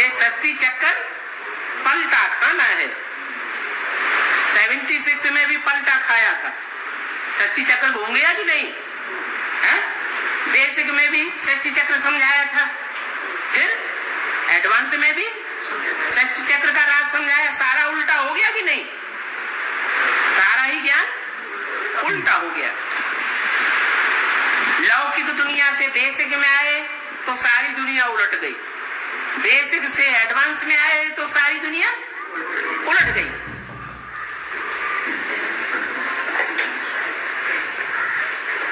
ये षष्ठी चक्कर पलटा खाना है। 76 में भी पलटा खाया था। षष्ठी चक्र घूम गया कि नहीं है? बेसिक में भी षष्ठी चक्र समझाया था, फिर एडवांस में भी षष्ठी चक्र का राज समझाया। सारा उल्टा हो गया कि नहीं? सारा ही ज्ञान उल्टा हो गया। लौकिक दुनिया से बेसिक में आए तो सारी दुनिया उलट गई, बेसिक से एडवांस में आए तो सारी दुनिया उलट गई।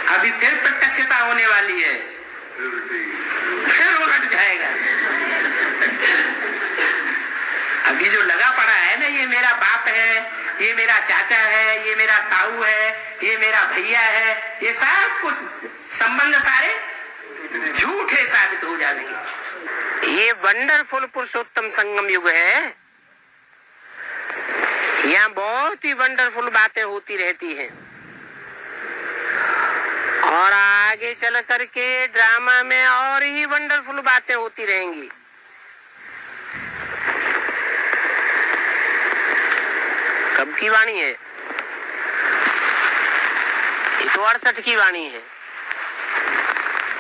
अभी फिर प्रत्यक्षता होने वाली है, फिर उलट जाएगा। अभी जो लगा पड़ा है ना, ये मेरा बाप है, ये मेरा चाचा है, ये मेरा ताऊ है, ये मेरा भैया है, ये सब कुछ संबंध सारे झूठे साबित हो जाएंगे। ये वंडरफुल पुरुषोत्तम संगम युग है। यहाँ बहुत ही वंडरफुल बातें होती रहती हैं और आगे चल करके ड्रामा में और ही वंडरफुल बातें होती रहेंगी। कब की वाणी है? ये तो 68 की वाणी है।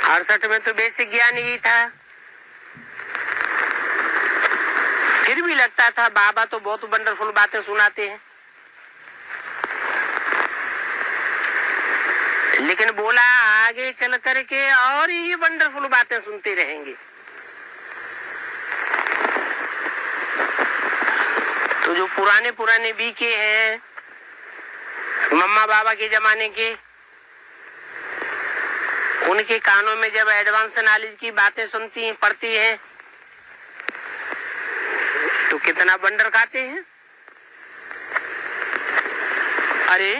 68 में तो बेसिक ज्ञान ही था। फिर भी लगता था बाबा तो बहुत वंडरफुल बातें सुनाते हैं, लेकिन बोला आगे चल करके और ही वंडरफुल बातें सुनते रहेंगे। तो जो पुराने पुराने बीके हैं, मम्मा बाबा के जमाने के, उनके कानों में जब एडवांस नॉलेज की बातें सुनती हैं, पढ़ती हैं, तो कितना वंडर खाते हैं। अरे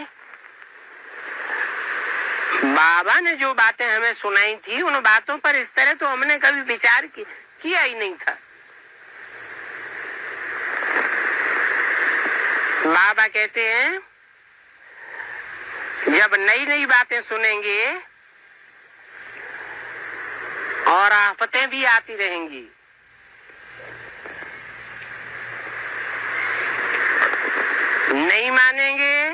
बाबा ने जो बातें हमें सुनाई थी, उन बातों पर इस तरह तो हमने कभी विचार किया ही नहीं था। बाबा कहते हैं जब नई नई बातें सुनेंगे और आफतें भी आती रहेंगी, नहीं मानेंगे,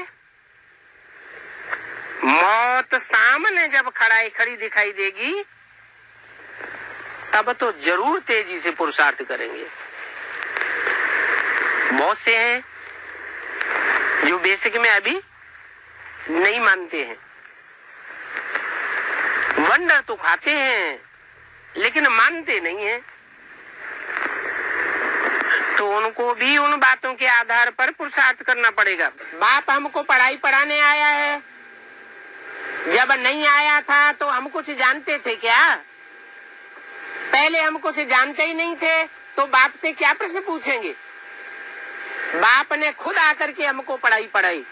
मौत सामने जब खड़ी दिखाई देगी, तब तो जरूर तेजी से पुरुषार्थ करेंगे। बहुत से हैं जो बेसिक में अभी नहीं मानते हैं, वंडर तो खाते हैं लेकिन मानते नहीं हैं। तो उनको भी उन बातों के आधार पर पुरुषार्थ करना पड़ेगा। बाप हमको पढ़ाई पढ़ाने आया है, जब नहीं आया था तो हम कुछ जानते थे क्या? पहले हम कुछ जानते ही नहीं थे, तो बाप से क्या प्रश्न पूछेंगे? बाप ने खुद आकर के हमको पढ़ाई पढ़ाई।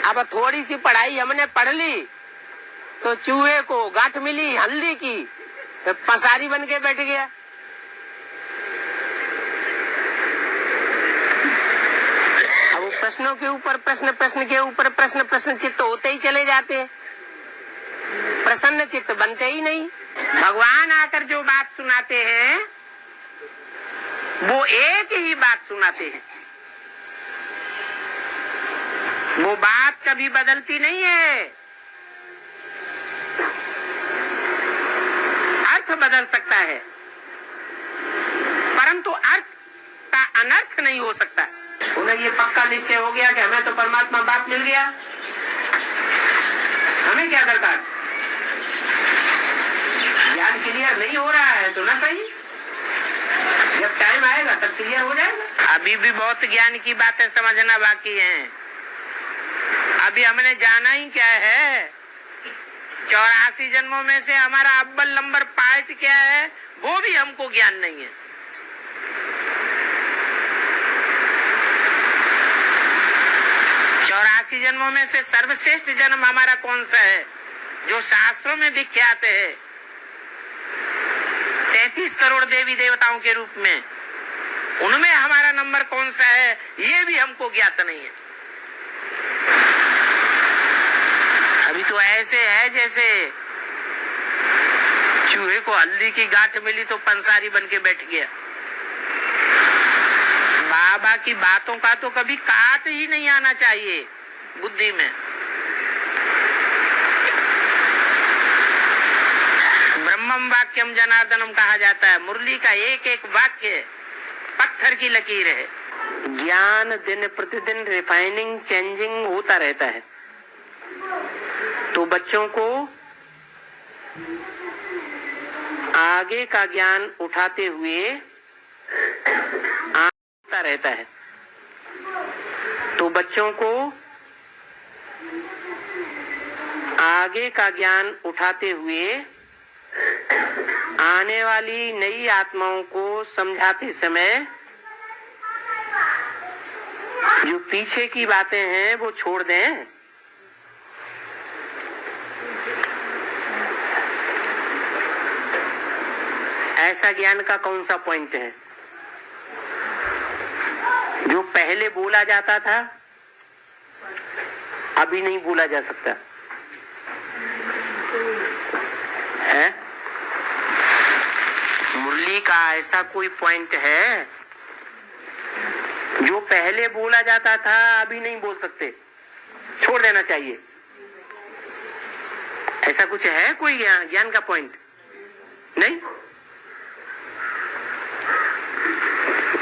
अब थोड़ी सी पढ़ाई हमने पढ़ ली तो चूहे को गांठ मिली हल्दी की, तो पसारी बन के बैठ गया। अब प्रश्नों के ऊपर प्रश्न, प्रश्न के ऊपर प्रश्न, प्रश्न चित्त होते ही चले जाते, प्रसन्न चित्त बनते ही नहीं। भगवान आकर जो बात सुनाते हैं वो एक ही बात सुनाते हैं, वो बात कभी बदलती नहीं है। अर्थ बदल सकता है परंतु अर्थ का अनर्थ नहीं हो सकता। उन्हें ये पक्का निश्चय हो गया कि हमें तो परमात्मा बाप मिल गया, हमें क्या दरकार? ज्ञान क्लियर नहीं हो रहा है तो ना सही, जब टाइम आएगा तब क्लियर हो जाएगा। अभी भी बहुत ज्ञान की बातें समझना बाकी है। अभी हमने जाना ही क्या है, 84 जन्मों में से हमारा अव्वल नंबर पार्ट क्या है, वो भी हमको ज्ञान नहीं है। चौरासी जन्मों में से सर्वश्रेष्ठ जन्म हमारा कौन सा है, जो शास्त्रों में विख्यात है, 33 करोड़ देवी देवताओं के रूप में, उनमें हमारा नंबर कौन सा है, ये भी हमको ज्ञात नहीं है। अभी तो ऐसे है जैसे चूहे को हल्दी की गांठ मिली तो पंसारी बन के बैठ गया। बाबा की बातों का तो कभी काट ही नहीं आना चाहिए बुद्धि में। ब्रह्मम वाक्यम जनार्दनम कहा जाता है। मुरली का एक एक वाक्य पत्थर की लकीर है। ज्ञान दिन प्रतिदिन रिफाइनिंग चेंजिंग होता रहता है, तो बच्चों को आगे का ज्ञान उठाते हुए आता रहता है, तो बच्चों को आगे का ज्ञान उठाते हुए आने वाली नई आत्माओं को समझाते समय जो पीछे की बातें हैं वो छोड़ दें। ऐसा ज्ञान का कौन सा पॉइंट है जो पहले बोला जाता था अभी नहीं बोला जा सकता है? मुरली का ऐसा कोई पॉइंट है जो पहले बोला जाता था अभी नहीं बोल सकते, छोड़ देना चाहिए? ऐसा कुछ है कोई ज्ञान का पॉइंट? नहीं।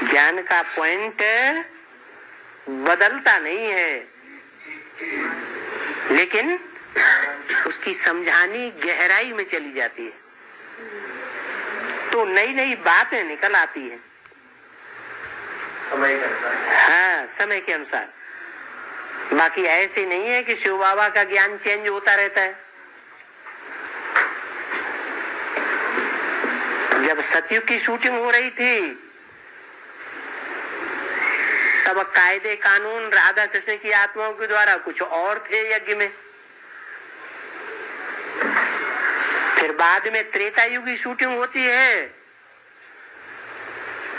ज्ञान का पॉइंट बदलता नहीं है, लेकिन उसकी समझानी गहराई में चली जाती है, तो नई नई बातें निकल आती है समय के अनुसार। हाँ, समय के अनुसार। बाकी ऐसे नहीं है कि शिव बाबा का ज्ञान चेंज होता रहता है। जब सतयुग की शूटिंग हो रही थी तब कायदे कानून राधा कृष्ण की आत्माओं के द्वारा कुछ और थे यज्ञ में। फिर बाद में त्रेता युग की शूटिंग होती है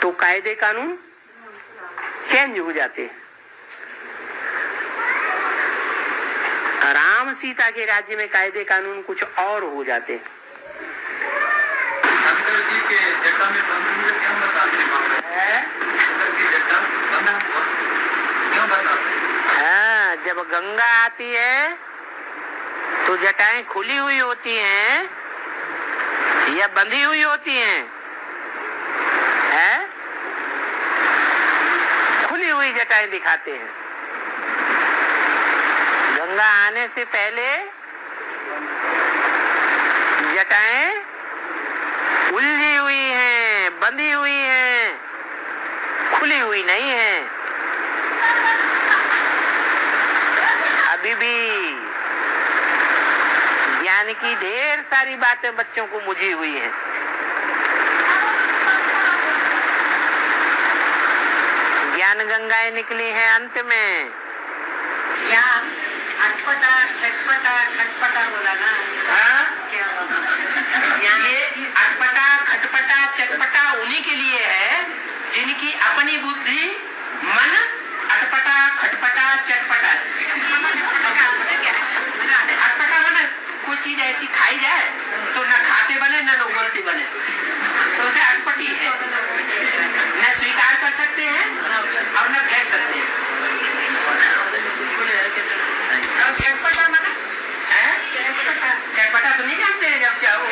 तो कायदे कानून चेंज हो जाते हैं। राम सीता के राज्य में कायदे कानून कुछ और हो जाते हैं। शंकर जी के जटा में बंधु क्यों बताते हैं? शंकर की जटा बंधा हुआ क्यों बताते हैं? हाँ, जब गंगा आती है तो जटाएं खुली हुई होती हैं या बंधी हुई होती हैं? है? खुली हुई जटाएं दिखाते हैं। गंगा आने से पहले जटाएं उलझी हुई हैं, बंधी हुई हैं, खुली हुई नहीं है। अभी भी ज्ञान की ढेर सारी बातें बच्चों को मुझी हुई हैं। ज्ञान गंगाएं निकली हैं अंत में। क्या अटपटा छटपटा खटपटा बोला ना? क्या ये अटपटा खटपटा चटपटा उन्हीं के लिए है जिनकी अपनी बुद्धि मन अटपटा खटपटा चटपटा। अटपटा बने कोई चीज ऐसी खाई जाए तो न खाते बने न उगलती बने, तो उसे अटपटी है। न स्वीकार कर सकते हैं और न फेंक सकते हैं। चटपटा माना है? चटपटा तो नहीं जानते हैं? जब चाहो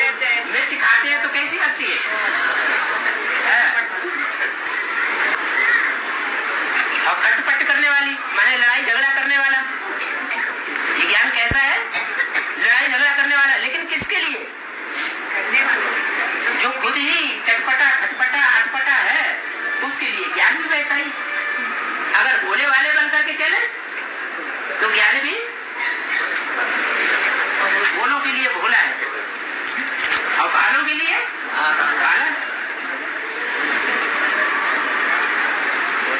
मिर्च खाते हैं तो कैसी लगती है? और खटपट करने वाली माने लड़ाई झगड़ा करने वाला, ये ज्ञान कैसा है? लड़ाई झगड़ा करने वाला, लेकिन किसके लिए? करने वाले जो खुद ही चटपटा खटपटा अटपटा है उसके लिए ज्ञान भी वैसा ही। अगर भोले वाले बन करके चले तो ज्ञान भी भोलों के लिए भोला है और बालों के लिए बाला।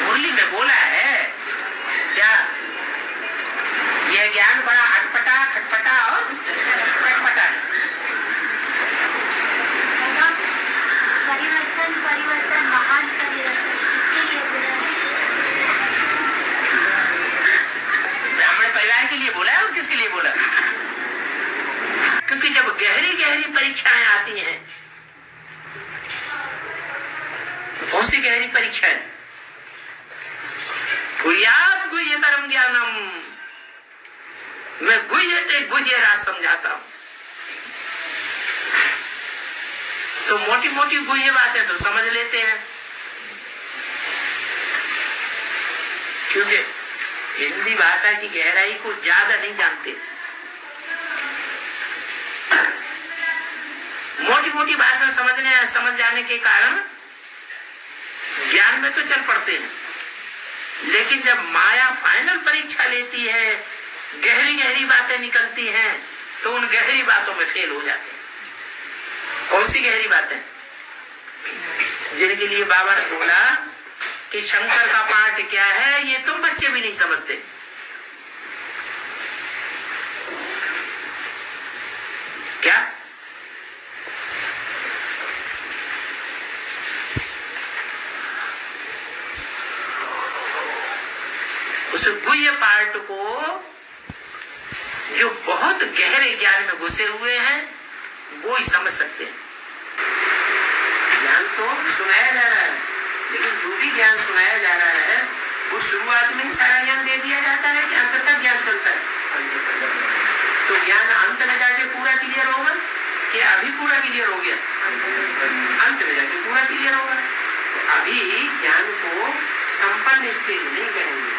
मुरली में बोला है क्या? यह ज्ञान बड़ा अटपटा खटपटा और चटपटा है। परिवर्तन महान परिवर्तन किसके लिए बोला? ब्राह्मण परिवार के लिए बोला है और किसके लिए बोला? क्योंकि जब गहरी गहरी परीक्षाएं आती हैं, कौन सी गहरी परीक्षाएं? गुह्यात् गुह्यतरम ज्ञानम, मैं गुह्य ते गुह्य राज समझाता हूं। तो मोटी मोटी गुह्य बातें तो समझ लेते हैं, क्योंकि हिंदी भाषा की गहराई को ज्यादा नहीं जानते। मोटी मोटी भाषा समझ जाने के कारण ज्ञान में तो चल पड़ते हैं, लेकिन जब माया फाइनल परीक्षा लेती है, गहरी गहरी बातें निकलती हैं, तो उन गहरी बातों में फेल हो जाते हैं। कौन सी गहरी बातें? जिनके लिए बाबा ने बोला कि शंकर का पाठ क्या है, ये तुम बच्चे भी नहीं समझते। क्या? उस गुह्य पार्ट को जो बहुत गहरे ज्ञान में घुसे हुए हैं वो ही समझ सकते हैं। ज्ञान तो सुनाया जा रहा है, लेकिन जो भी ज्ञान सुनाया जा रहा है वो शुरुआत में ही सारा ज्ञान दे दिया जाता है कि अंत तक ज्ञान चलता है। तो ज्ञान अंत में जाके पूरा क्लियर होगा कि अभी पूरा क्लियर हो गया? अंत में जाके पूरा क्लियर होगा। तो अभी ज्ञान को संपन्न स्टेज नहीं कहेंगे,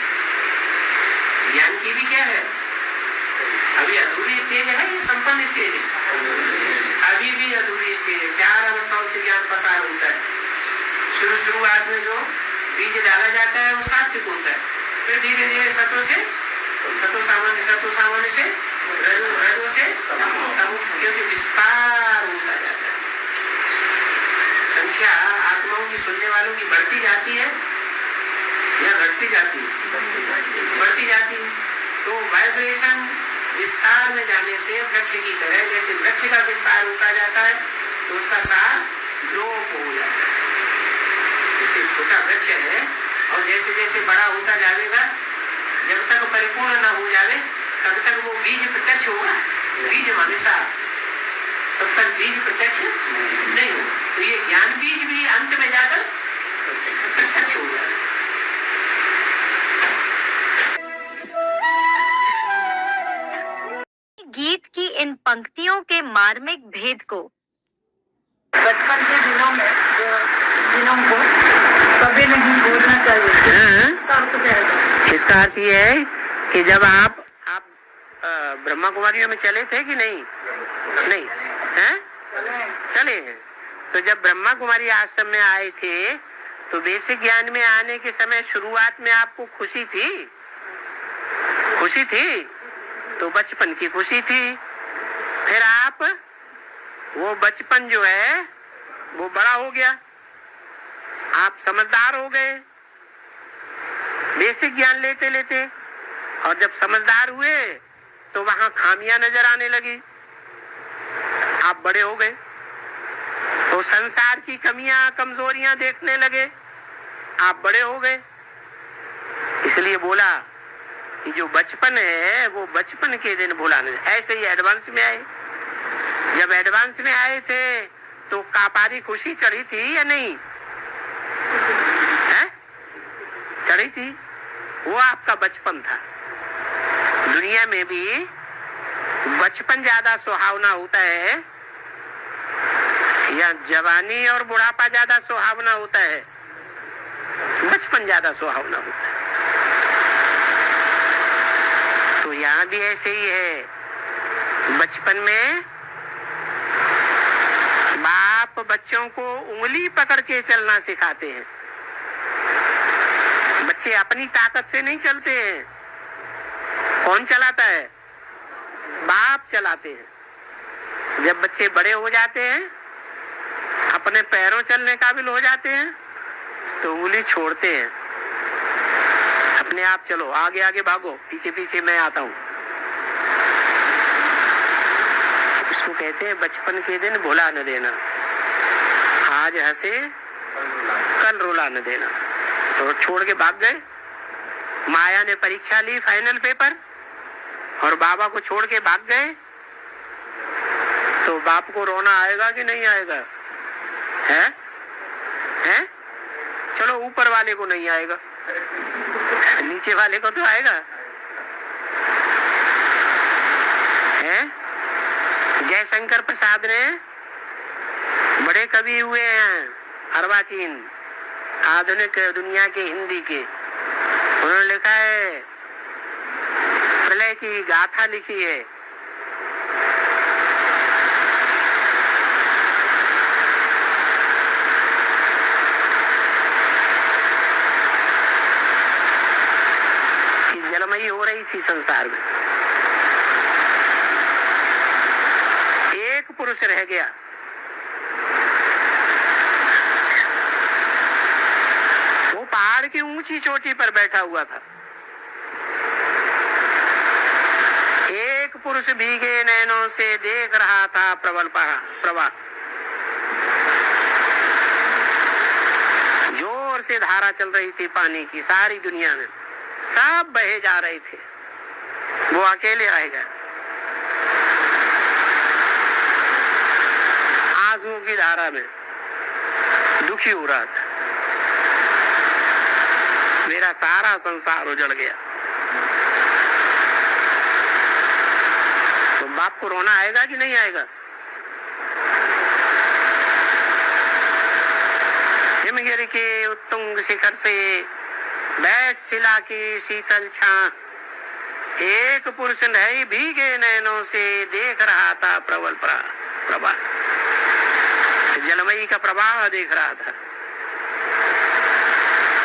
ज्ञान की भी क्या है, अभी अधूरी स्टेज है, ये संपन्न स्टेज है। अभी भी अधूरी स्टेज है, 4 अवस्थाओं से ज्ञान पसार होता है। शुरुआत में जो बीज डाला जाता है वो सात्विक होता है, फिर धीरे धीरे सतो सामान्य से रजो से तमो, क्योंकि विस्तार होता जाता है। संख्या आत्माओं की सुनने वालों की बढ़ती जाती है या घटती जाती है? बढ़ती जाती है। तो वाइब्रेशन विस्तार में जाने से वृक्ष की तरह, जैसे वृक्ष का विस्तार होता जाता है तो उसका सार लोप हो जाता है। जैसे छोटा वृक्ष है और जैसे जैसे बड़ा होता जाएगा, जब तक परिपूर्ण न हो जाए तब तक वो बीज प्रत्यक्ष होगा। बीज माने सार, तब तक बीज प्रत्यक्ष नहीं होगा। तो ये ज्ञान बीज भी अंत में जाकर प्रत्यक्ष हो जाएगा। गीत की इन पंक्तियों के मार्मिक भेद को बचपन के दिनों को कभी नहीं भूलना चाहिए। इसका अर्थ ये है कि जब आप ब्रह्मा कुमारियों में चले थे कि नहीं? नहीं हैं? चले हैं। तो जब ब्रह्मा कुमारी आश्रम में आए थे तो बेसिक ज्ञान में आने के समय शुरुआत में आपको खुशी थी? खुशी थी तो बचपन की खुशी थी। फिर आप वो बचपन जो है वो बड़ा हो गया, आप समझदार हो गए बेसिक ज्ञान लेते लेते, और जब समझदार हुए तो वहां खामियां नजर आने लगी, आप बड़े हो गए तो संसार की कमियां कमजोरियां देखने लगे, आप बड़े हो गए। इसलिए बोला कि जो बचपन है वो बचपन के दिन भुलाने। ऐसे ही एडवांस में आए, जब एडवांस में आए थे तो कापारी खुशी चढ़ी थी या नहीं? है? चढ़ी थी। वो आपका बचपन था। दुनिया में भी बचपन ज्यादा सुहावना होता है या जवानी और बुढ़ापा ज्यादा सुहावना होता है? बचपन ज्यादा सुहावना होता है। तो यहाँ भी ऐसे ही है। बचपन में बाप बच्चों को उंगली पकड़ के चलना सिखाते हैं। बच्चे अपनी ताकत से नहीं चलते हैं। कौन चलाता है? बाप चलाते हैं। जब बच्चे बड़े हो जाते हैं, अपने पैरों चलने काबिल हो जाते हैं, तो उंगली छोड़ते हैं। अपने आप चलो, आगे आगे भागो, पीछे पीछे मैं आता हूँ। इसको कहते हैं बचपन के दिन भुला न देना। आज हंसे कल रुला न देना। तो छोड़ के भाग गए। माया ने परीक्षा ली, फाइनल पेपर, और बाबा को छोड़ के भाग गए। तो बाप को रोना आएगा कि नहीं आएगा? है? चलो ऊपर वाले को नहीं आएगा, नीचे वाले को तो आएगा। हैं? जयशंकर प्रसाद ने बड़े कवि हुए हैं, अर्वाचीन, आधुनिक दुनिया के हिंदी के। उन्होंने लिखा है, प्रलय की गाथा लिखी है। कि जलमयी हो रही थी संसार में, एक पुरुष रह गया। वो पहाड़ की ऊंची चोटी पर बैठा हुआ था। एक पुरुष भीगे नैनों से देख रहा था प्रबल प्रवाह। जोर से धारा चल रही थी पानी की, सारी दुनिया में सब बहे जा रहे थे, वो अकेले रह गए। आंसुओं की धारा में दुखी हो रहा था, मेरा सारा संसार उजड़ गया। तो बाप को रोना आएगा कि नहीं आएगा? हिमगिरी के उत्तुंग शिखर से बैठ शिला की शीतल छां, एक पुरुष नहीं भीगे नैनों से देख रहा था प्रबल प्रवाह। जलमयी का प्रवाह देख रहा था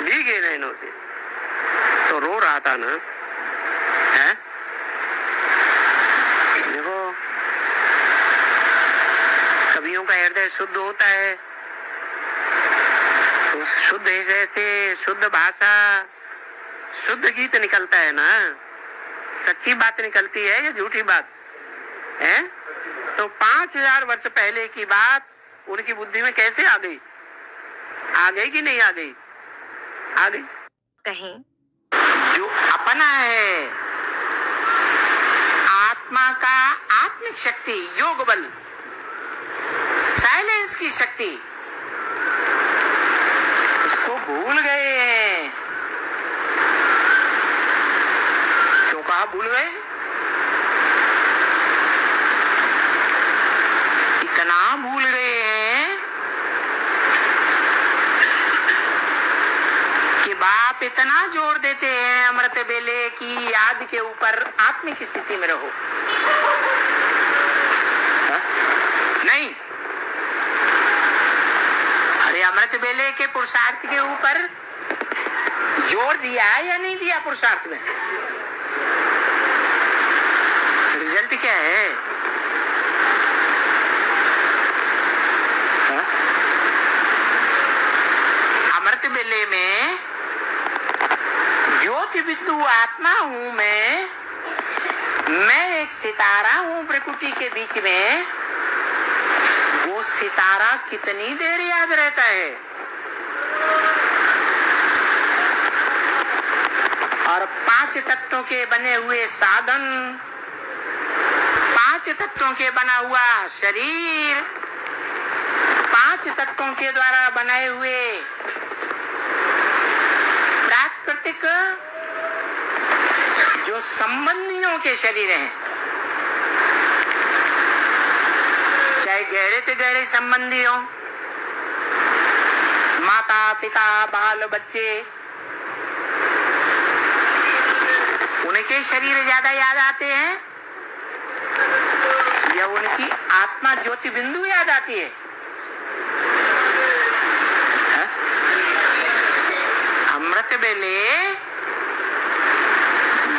भीगे नैनों से, तो रो रहा था ना। है देखो, कवियों का हृदय शुद्ध होता है, तो शुद्ध हृदय से शुद्ध भाषा, शुद्ध गीत निकलता है ना। सच्ची बात निकलती है या झूठी बात है? तो 5000 वर्ष पहले की बात उनकी बुद्धि में कैसे आ गई? आ गई कि नहीं आ गई? आ गई। कहें जो अपना है, आत्मा का आत्मिक शक्ति, योग बल, साइलेंस की शक्ति, उसको भूल गए हैं। क्यों कहा भूल गए? इतना भूल गए हैं कि बाप इतना जोर देते हैं अमृत बेले की याद के ऊपर, आत्मिक स्थिति में रहो। नहीं, अरे अमृत बेले के पुरुषार्थ के ऊपर जोर दिया है या नहीं दिया? पुरुषार्थ में रिजल्ट क्या है? अमृत बेले में ज्योति बिंदु आत्मा हूं मैं एक सितारा हूं प्रकृति के बीच में। वो सितारा कितनी देर याद रहता है? और 5 तत्वों के बने हुए साधन, 5 तत्वों के बना हुआ शरीर, 5 तत्वों के द्वारा बनाए हुए प्राकृतिक जो संबंधियों के शरीर हैं, चाहे गहरे से गहरे संबंधी हो, माता पिता बाल बच्चे, उनके शरीर ज्यादा याद आते हैं या उनकी आत्मा ज्योति बिंदु याद आती है? अमृत बेले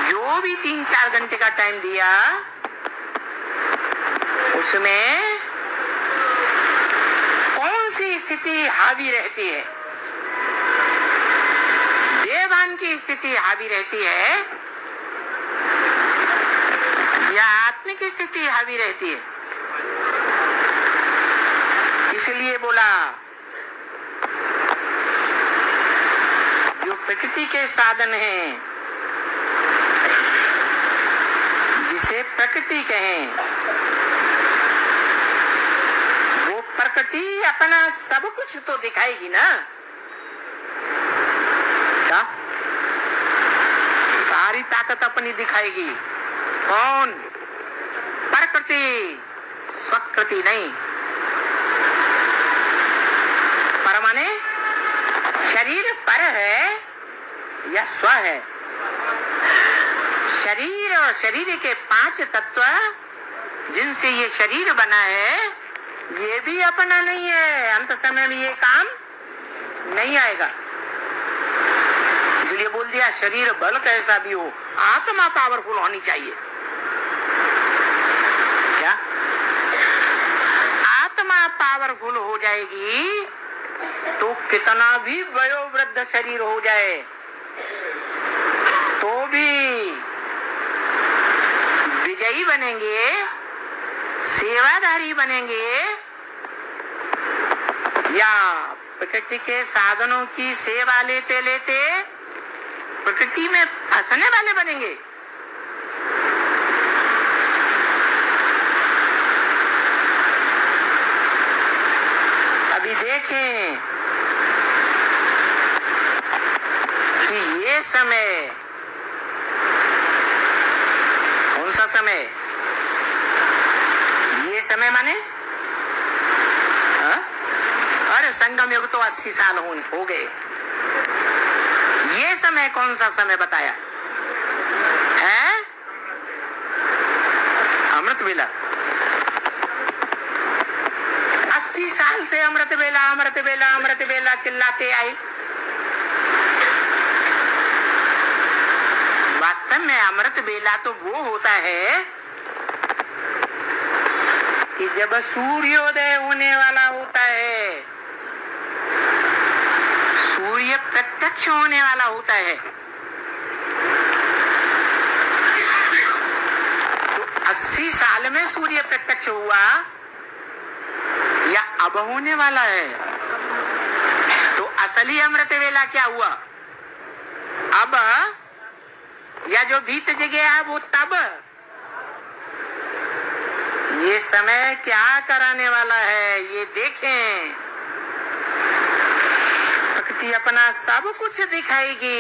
जो भी 3-4 घंटे का टाइम दिया, उसमें कौन सी स्थिति हावी रहती है? देवान की स्थिति हावी रहती है या आत्मिक स्थिति हावी रहती है? इसलिए बोला जो प्रकृति के साधन हैं, जिसे प्रकृति कहें, वो प्रकृति अपना सब कुछ तो दिखाएगी ना। क्या ताकत अपनी दिखाएगी। कौन? प्रकृति, स्वकृति नहीं। पर माने शरीर पर है या स्व है? शरीर और शरीर के 5 तत्व जिनसे ये शरीर बना है, ये भी अपना नहीं है। अंत समय में ये काम नहीं आएगा। इसलिए बोल दिया शरीर बल कैसा भी हो, आत्मा पावरफुल होनी चाहिए। क्या? आत्मा पावरफुल हो जाएगी तो कितना भी वयोवृद्ध शरीर हो जाए तो भी विजयी बनेंगे, सेवाधारी बनेंगे, या प्रकृति के साधनों की सेवा लेते लेते प्रकृति में फंसने वाले बनेंगे। अभी देखें कि ये समय, कौन सा समय? ये समय माने अरे संगम युग तो 80 साल हो गए। ये समय कौन सा समय बताया है? अमृत वेला। 80 साल से अमृत वेला अमृत वेला अमृत वेला चिल्लाते आए। वास्तव में अमृत वेला तो वो होता है कि जब सूर्योदय होने वाला होता है, सूर्य प्रत्यक्ष होने वाला होता है। तो 80 साल में सूर्य प्रत्यक्ष हुआ या अब होने वाला है? तो असली अमृत वेला क्या हुआ? अब या जो बीत गया वो तब? ये समय क्या कराने वाला है ये देखें। प्रकृति अपना सब कुछ दिखाएगी।